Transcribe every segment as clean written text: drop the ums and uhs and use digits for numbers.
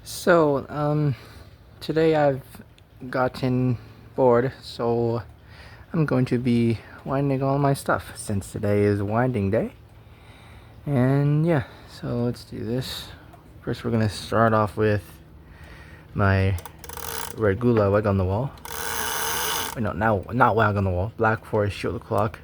So, today I've gotten bored, so I'm going to be winding all my stuff since today is winding day. And yeah, so let's do this. First, we're gonna start off with my red gula wag on the wall. Wait, no, now not wag on the wall. Black Forest shield clock.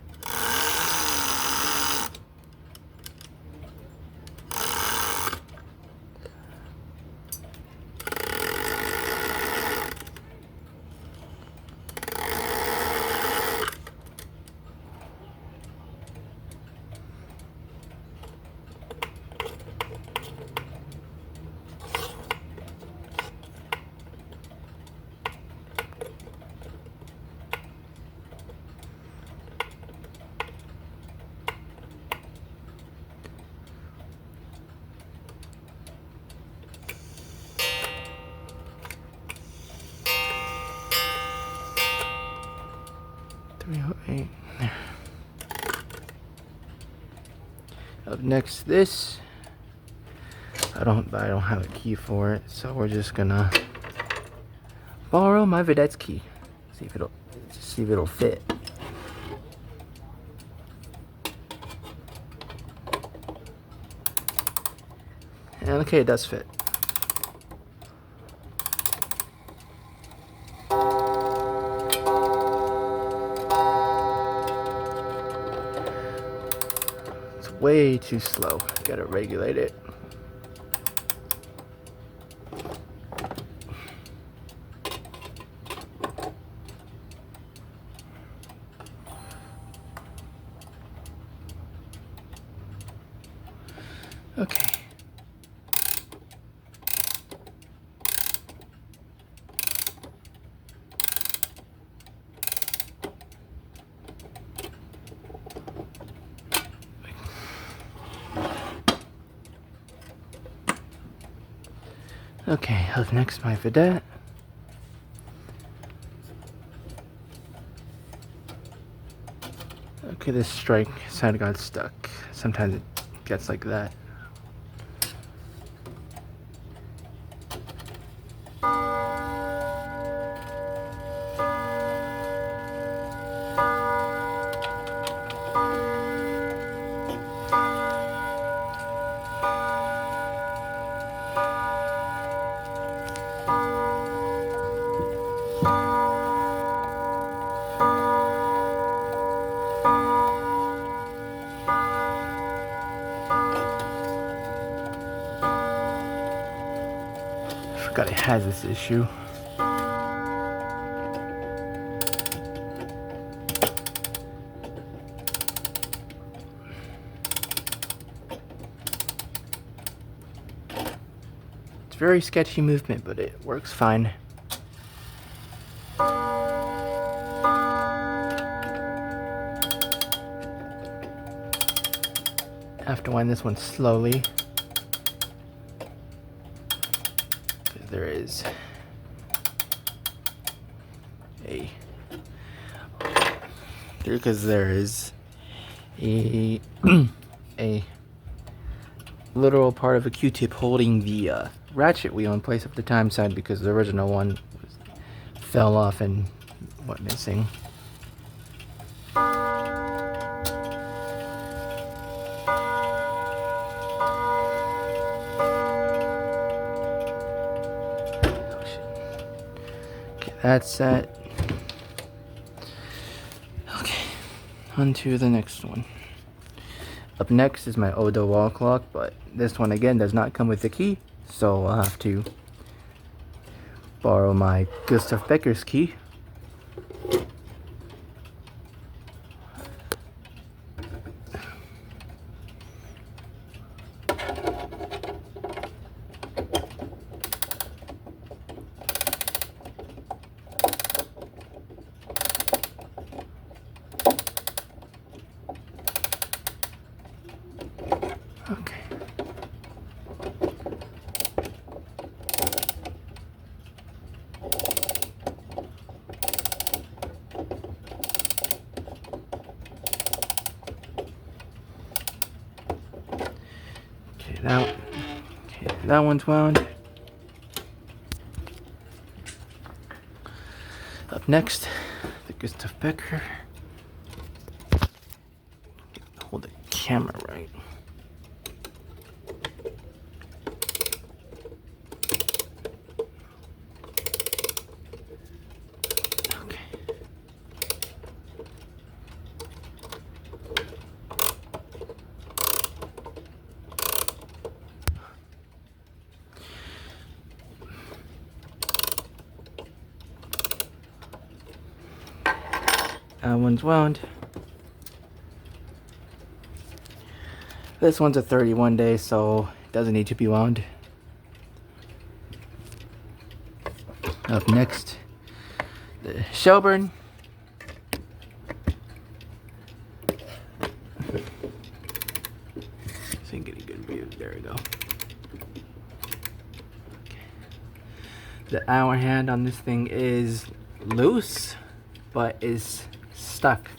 Eight. Up next, this. I don't have a key for it, so we're just gonna borrow my Vedette's key. See if it'll fit. And okay, it does fit. It's way too slow. Gotta regulate it. Okay. Okay, up next, my Vedette. Okay, this strike side got stuck. Sometimes it gets like that. I forgot it has this issue. It's very sketchy movement, but it works fine. I have to wind this one slowly. There is a a literal part of a Q-tip holding the ratchet wheel in place of the time side because the original one fell off and went missing. That's set. Okay, on to the next one. Up next is my Odo wall clock, but this one again does not come with the key, so I'll have to borrow my Gustav Becker's key. Okay. That one's wound. Up next, the good stuff Becker. Hold the camera right. Okay. That one's wound. This one's a 31 day, so it doesn't need to be wound. Up next, the Shelburne. So you can get a good view. There we go. Okay. The hour hand on this thing is loose, but is stuck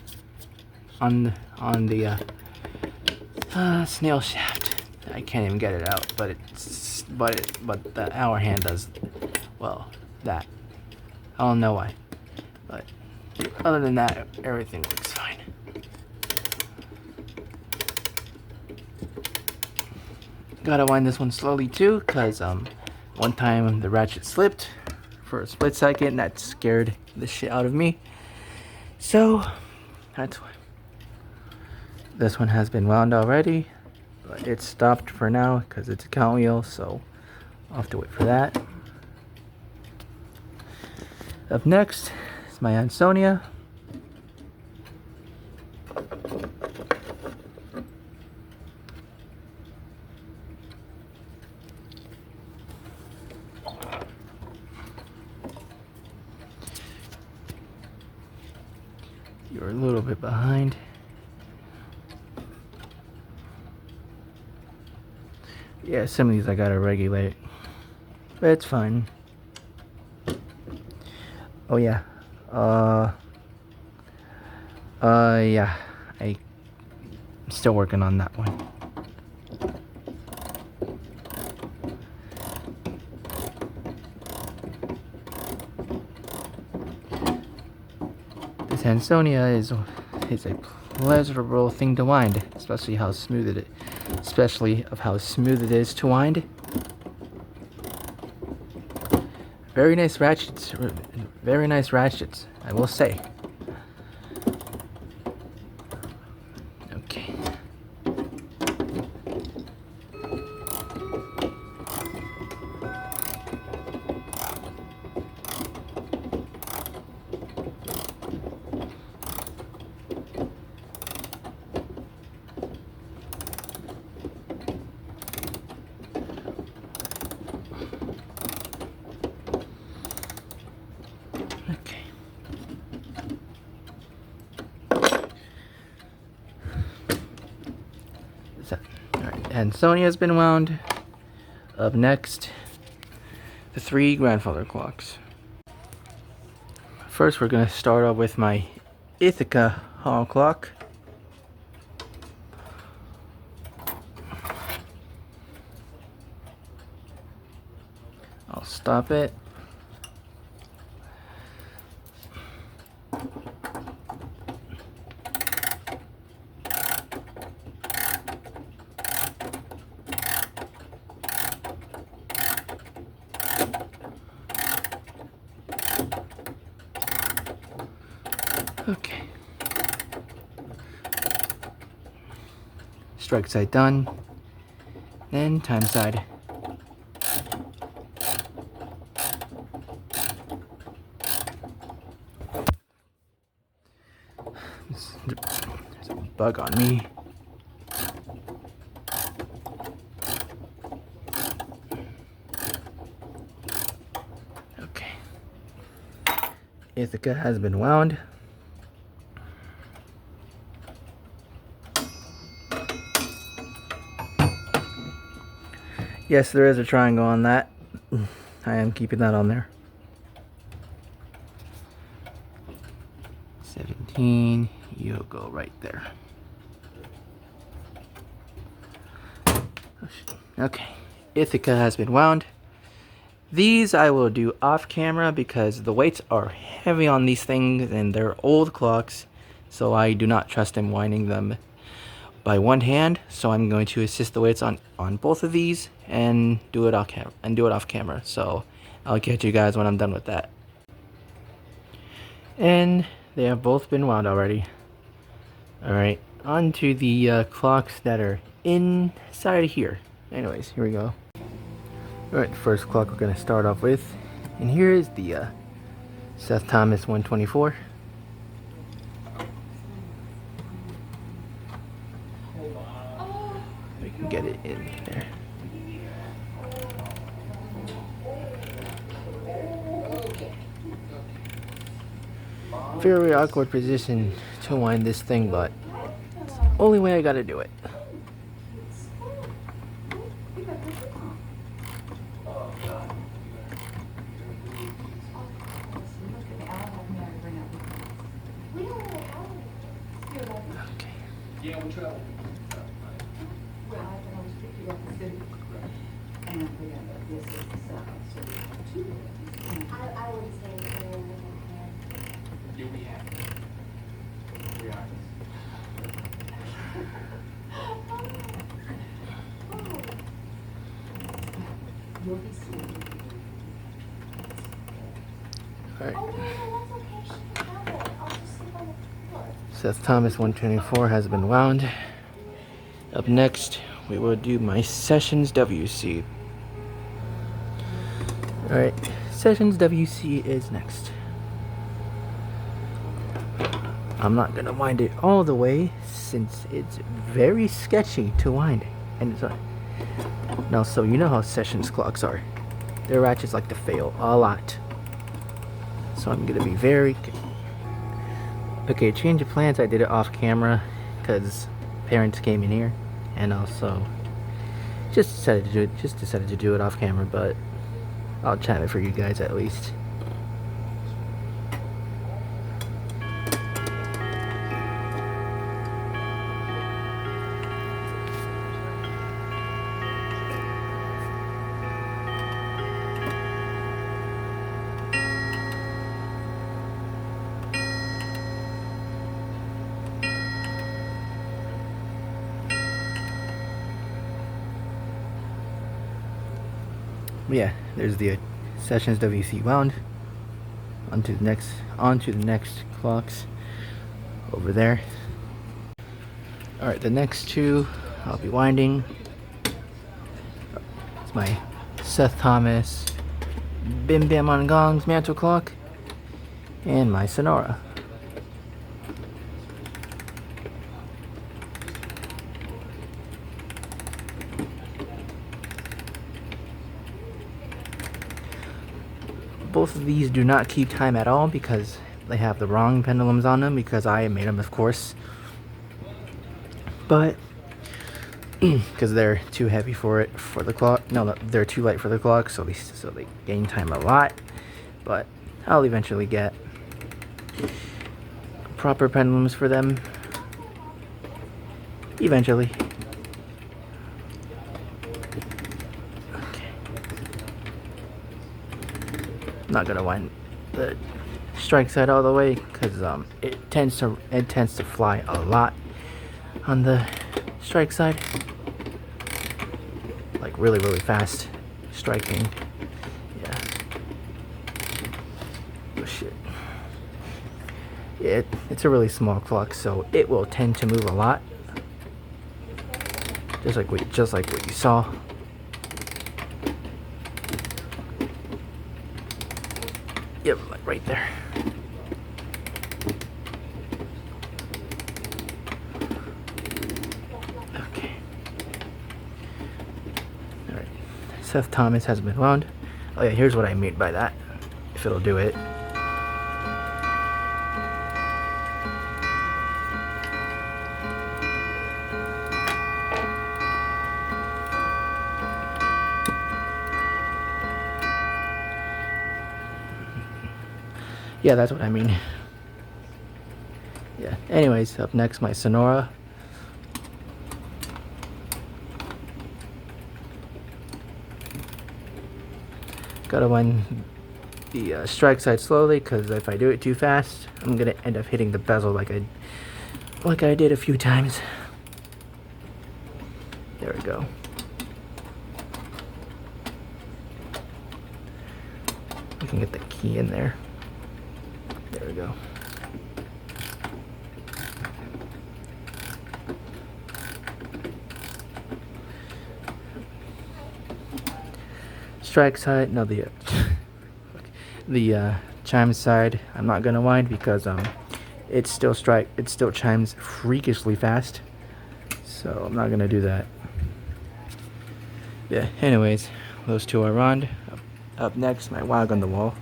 on the snail shaft. I can't even get it out, but the hour hand does well. That I don't know why, but other than that, everything looks fine. Gotta wind this one slowly too, cause one time the ratchet slipped for a split second. That scared the shit out of me. So that's why. This one has been wound already, but it's stopped for now because it's a count wheel, so I'll have to wait for that. Up next is my Ansonia. You're a little bit behind. Yeah, some of these I gotta regulate, but it's fine. Oh yeah, yeah, I'm still working on that one. This Ansonia is a pleasurable thing to wind, especially how smooth it is to wind. Very nice ratchets, I will say. Okay. Ansonia has been wound. Up next, the 3 grandfather clocks. First, we're going to start off with my Ithaca hall clock. I'll stop it. Okay. Strike side done. Then time side. There's a bug on me. Okay. Ithaca has been wound. Yes, there is a triangle on that. I am keeping that on there. 17, you'll go right there. Okay, Ithaca has been wound. These I will do off camera because the weights are heavy on these things and they're old clocks, so I do not trust in winding them by one hand. So I'm going to assist the weights on both of these and do it off camera. So I'll catch you guys when I'm done with that. And they have both been wound already. Alright, on to the clocks that are inside here. Anyways, here we go. Alright, the first clock we're going to start off with. And here is the Seth Thomas 124. We can get it in there. Very awkward position to wind this thing, but it's the only way I gotta do it. Okay. Yeah, we travel. I would say Yeah, we have. We are. you'll be sweet. Alright. Oh, no, that's okay. She can have it. I'll just sleep on the floor. Seth Thomas 124 has been wound. Up next, we will do my Sessions WC. Alright, Sessions WC is next. I'm not gonna wind it all the way since it's very sketchy to wind. And it's now, so you know how Sessions clocks are. Their ratchets like to fail a lot. So I'm gonna be very. Okay, change of plans. I did it off camera because parents came in here, and also just decided to do it off camera. But I'll chat it for you guys at least. Yeah, there's the Sessions WC wound. Onto the next clocks over there. Alright, the next two I'll be winding. It's my Seth Thomas Bim Bam on Gongs mantle clock and my Sonora. Both of these do not keep time at all because they have the wrong pendulums on them, because I made them, of course. But because they're too heavy for the clock. No, they're too light for the clock, so they gain time a lot. But I'll eventually get proper pendulums for them. Eventually. Not gonna wind the strike side all the way because it tends to fly a lot on the strike side, like really fast striking. Yeah. Oh shit. Yeah, it's a really small clock, so it will tend to move a lot, just like what you saw. Yep, like right there. Okay. Alright. Seth Thomas has been wound. Oh yeah, here's what I mean by that. If it'll do it. Yeah, that's what I mean. Yeah. Anyways, up next, my Sonora. Gotta wind the strike side slowly, because if I do it too fast, I'm gonna end up hitting the bezel like I did a few times. There we go. We can get the key in there. There we go. Strike side, no, the chime side, I'm not gonna wind because it still chimes freakishly fast, so I'm not gonna do that. Yeah, anyways, those two are on. Up next, my wag on the wall.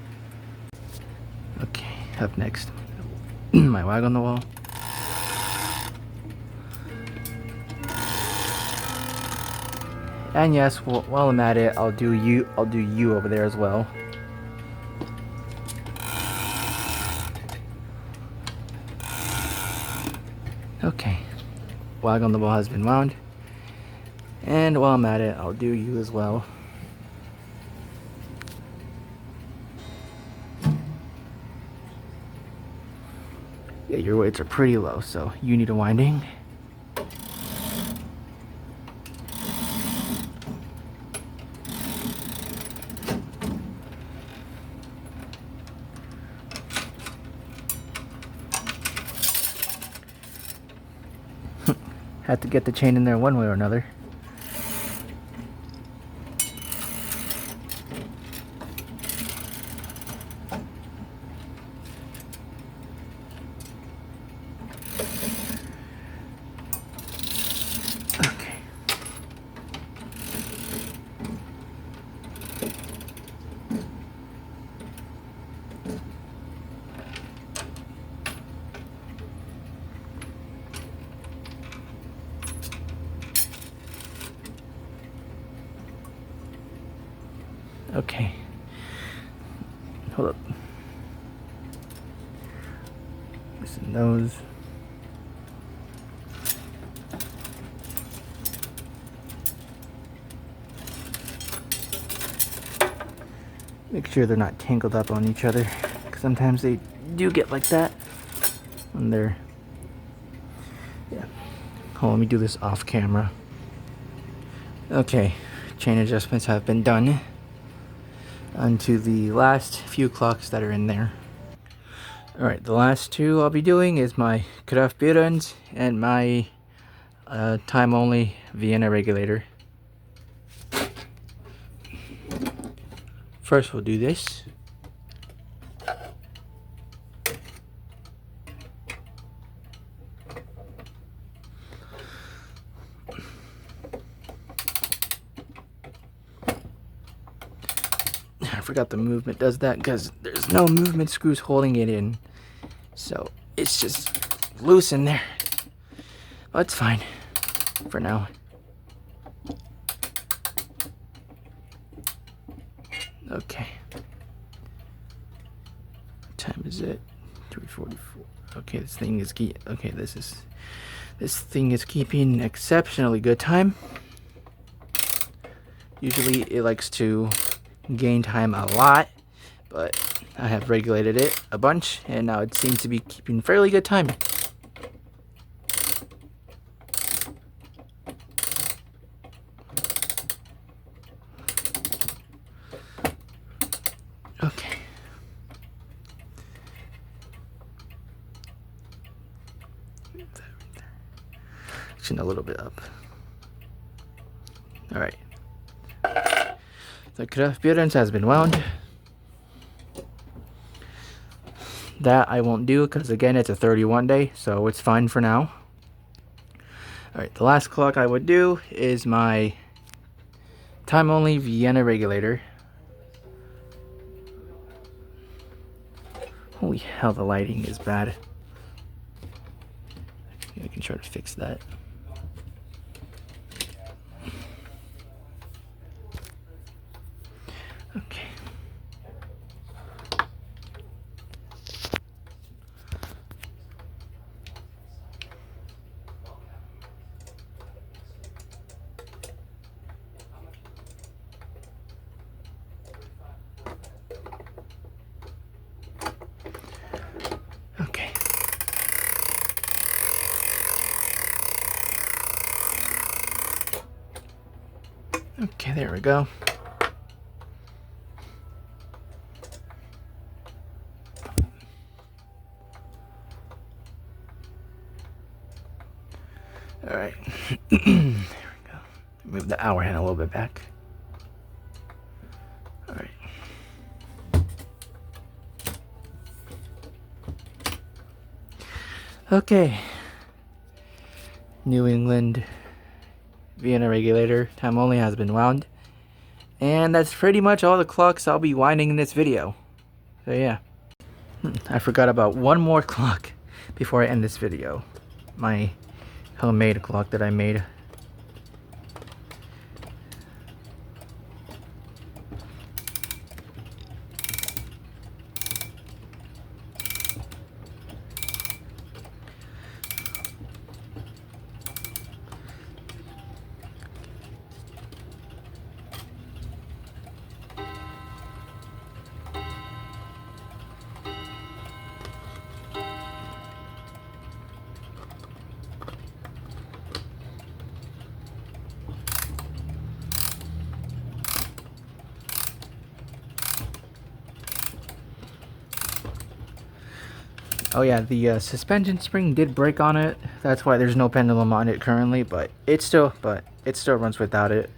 Okay, up next, my wag on the wall. And yes, while I'm at it, I'll do you over there as well. Okay, wag on the wall has been wound. And while I'm at it, I'll do you as well. Yeah, your weights are pretty low, so you need a winding. Had to get the chain in there one way or another. Okay. Okay. Hold up. Loosen those. Make sure they're not tangled up on each other, because sometimes they do get like that when they're, yeah. Hold on, let me do this off camera. Okay, chain adjustments have been done. Onto the last few clocks that are in there. Alright, the last two I'll be doing is my Kraft Behrens and my time only Vienna regulator. First we'll do this. I forgot the movement does that because there's no movement screws holding it in. So it's just loose in there. But it's fine for now. Okay. What time is it? 3:44. Okay, this thing is keeping exceptionally good time. Usually it likes to gain time a lot, but I have regulated it a bunch and now it seems to be keeping fairly good time. Okay. Chin a little bit up. Alright. The Kraft Behrens has been wound. That I won't do because again it's a 31 day, so it's fine for now. Alright, the last clock I would do is my time only Vienna regulator. Holy hell, the lighting is bad. I can try to fix that. Okay. Okay, there we go. All right. There we go. Move the hour hand a little bit back. All right. Okay. New England Vienna regulator time only has been wound. And that's pretty much all the clocks I'll be winding in this video. So yeah. I forgot about one more clock before I end this video. My homemade clock that I made. Oh yeah, the suspension spring did break on it. That's why there's no pendulum on it currently, but it still runs without it.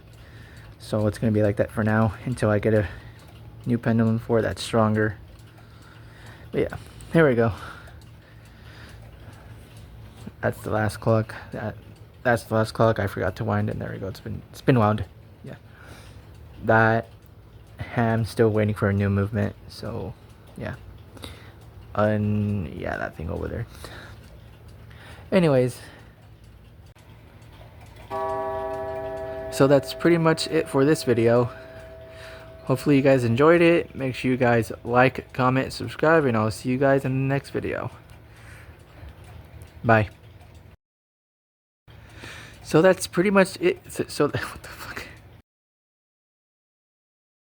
So it's gonna be like that for now until I get a new pendulum for it that's stronger. But yeah, here we go. That's the last clock. That's the last clock. I forgot to wind it. There we go. It's been wound. Yeah. That I'm still waiting for a new movement. So yeah. Yeah, that thing over there. Anyways, so that's pretty much it for this video. Hopefully you guys enjoyed it. Make sure you guys like, comment, subscribe, and I'll see you guys in the next video. Bye. So that's pretty much it. So what the fuck?